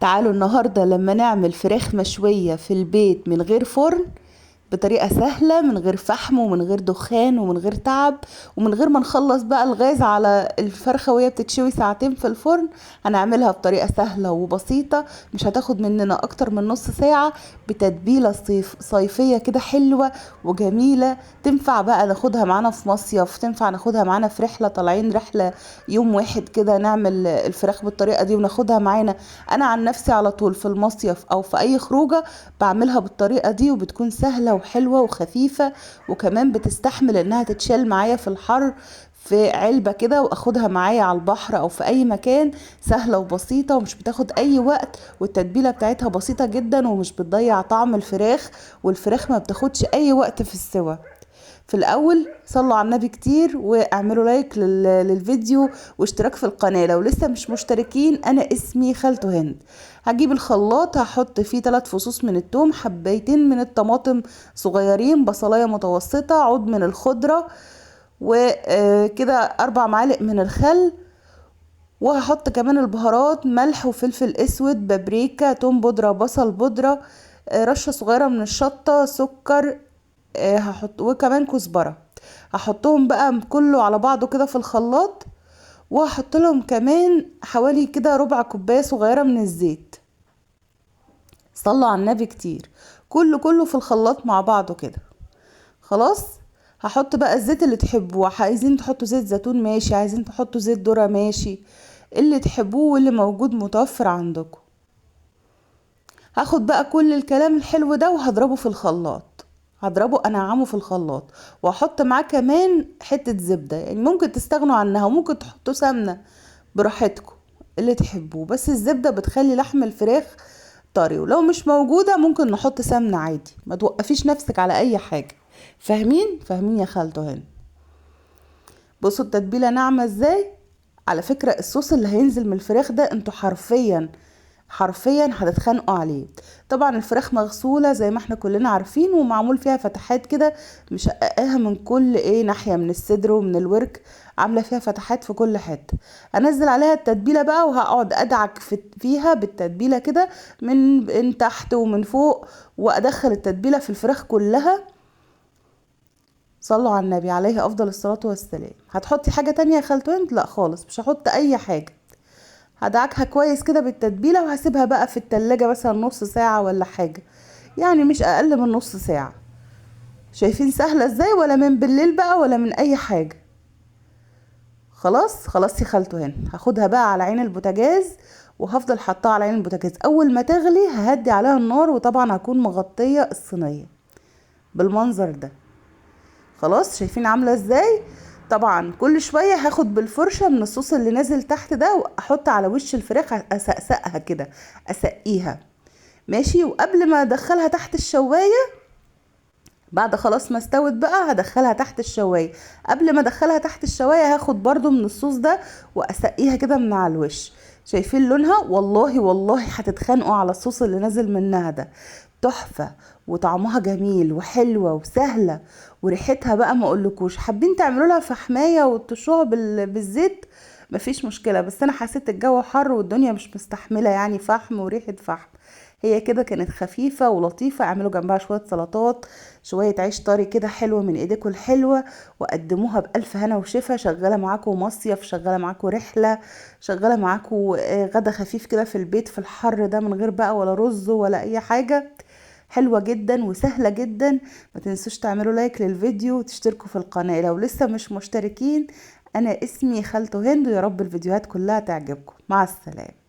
تعالوا النهاردة لما نعمل فراخ مشوية في البيت من غير فرن، بطريقة سهلة، من غير فحم ومن غير دخان ومن غير تعب ومن غير ما نخلص بقى الغاز على الفرخة وهي بتتشوي ساعتين في الفرن. هنعملها بطريقة سهلة وبسيطة، مش هتاخد مننا اكتر من نص ساعة، بتتبيلة صيفية كده حلوة وجميلة. تنفع بقى ناخدها معانا في مصيف، تنفع ناخدها معانا في رحلة، طالعين رحلة يوم واحد كده نعمل الفراخ بالطريقة دي وناخدها معانا. انا عن نفسي على طول في المصيف او في اي خروجة بعملها بالطريقة دي، وبتكون سهلة وحلوة وخفيفة، وكمان بتستحمل انها تتشال معايا في الحر في علبة كده واخدها معايا على البحر او في اي مكان. سهلة وبسيطة ومش بتاخد اي وقت، والتتبيلة بتاعتها بسيطة جدا ومش بتضيع طعم الفراخ، والفراخ ما بتاخدش اي وقت في السوى. في الاول صلوا على النبي كتير واعملوا لايك للفيديو واشتراك في القناة لو لسه مش مشتركين. انا اسمي خالته هند. هجيب الخلاط، هحط فيه 3 فصوص من الثوم، حبايتين من الطماطم صغيرين، بصلاية متوسطة، عود من الخضرة، وكده 4 معالق من الخل. وهحط كمان البهارات، ملح وفلفل اسود، بابريكا، توم بودرة، بصل بودرة، رشة صغيرة من الشطة، سكر، هحط وكمان كزبرة. هحطهم بقى كله على بعضه كده في الخلاط، وهحط لهم كمان حوالي كده ربع كوباية صغيرة من الزيت. صلوا على النبي كتير. كله في الخلاط مع بعضه كده. خلاص. هحط بقى الزيت اللي تحبوه، عايزين تحطوا زيت زيتون ماشي، عايزين تحطوا زيت ذرة ماشي، اللي تحبوه واللي موجود متوفر عندكم. هاخد بقى كل الكلام الحلو ده وهضربه في الخلاط، هضربه انعمه في الخلاط، واحط معاه كمان حتة زبدة، يعني ممكن تستغنوا عنها وممكن تحطوا سمنة براحتكم اللي تحبوه، بس الزبدة بتخلي لحم الفراخ طري، ولو مش موجودة ممكن نحط سمنة عادي. ما توقفيش نفسك على اي حاجة. فاهمين يا خالته هنا. بصوا التتبيلة ناعمة ازاي. على فكرة الصوص اللي هينزل من الفراخ ده انتوا حرفيا هتتخانقوا عليه. طبعا الفراخ مغسولة زي ما احنا كلنا عارفين، ومعمول فيها فتحات كده مشققاها من كل ناحية، من الصدر ومن الورك، عاملة فيها فتحات في كل حتة. انزل عليها التتبيلة بقى وهقعد ادعك فيها بالتتبيلة كده من تحت ومن فوق، وادخل التتبيلة في الفراخ كلها. صلوا على النبي عليه افضل الصلاة والسلام. هتحطي حاجة تانية يا خالته هند؟ لا خالص، مش هحط اي حاجة. هدعكها كويس كده بالتتبيلة وهسيبها بقى في التلاجة مثلا نص ساعة ولا حاجة، يعني مش اقل من نص ساعة. شايفين سهلة ازاي؟ ولا من بالليل بقى ولا من اي حاجة. خلاص يا خالته هنا. هاخدها بقى على عين البوتاجاز، وهفضل حطها على عين البوتاجاز. اول ما تغلي ههدي عليها النار، وطبعا هكون مغطية الصينية بالمنظر ده. خلاص شايفين عاملة ازاي. طبعا كل شوية هاخد بالفرشة من الصوص اللي نازل تحت ده واحط على وش الفراخ، اسقسقها كده، اسقيها ماشي. وقبل ما ادخلها تحت الشواية، بعد خلاص ما استوت بقى هدخلها تحت الشواية. قبل ما ادخلها تحت الشواية هاخد برضو من الصوص ده واسقيها كده من على الوش. شايفين لونها؟ والله هتتخانقوا على الصوص اللي نازل منها ده. تحفة، وطعمها جميل وحلوة وسهلة، وريحتها بقى ما اقولكوش. حابين تعملوا لها فحماية وتشوها بالزيت، مفيش مشكلة، بس انا حسيت الجو حر والدنيا مش مستحملة يعني فحم وريحة فحم. هي كده كانت خفيفة ولطيفة. اعملوا جنبها شوية سلطات، شوية عيش طري كده حلو من ايديكم الحلوة، وقدموها بألف هنا وشفا. شغالة معاكم مصيف، شغالة معاكم رحلة، شغالة معاكم غدا خفيف كده في البيت في الحر ده، من غير بقى ولا رز ولا اي حاجة. حلوة جدا وسهلة جدا. ما تنسوش تعملوا لايك للفيديو وتشتركوا في القناة لو لسه مش مشتركين. انا اسمي خالته هند، ويا رب الفيديوهات كلها تعجبكم. مع السلامة.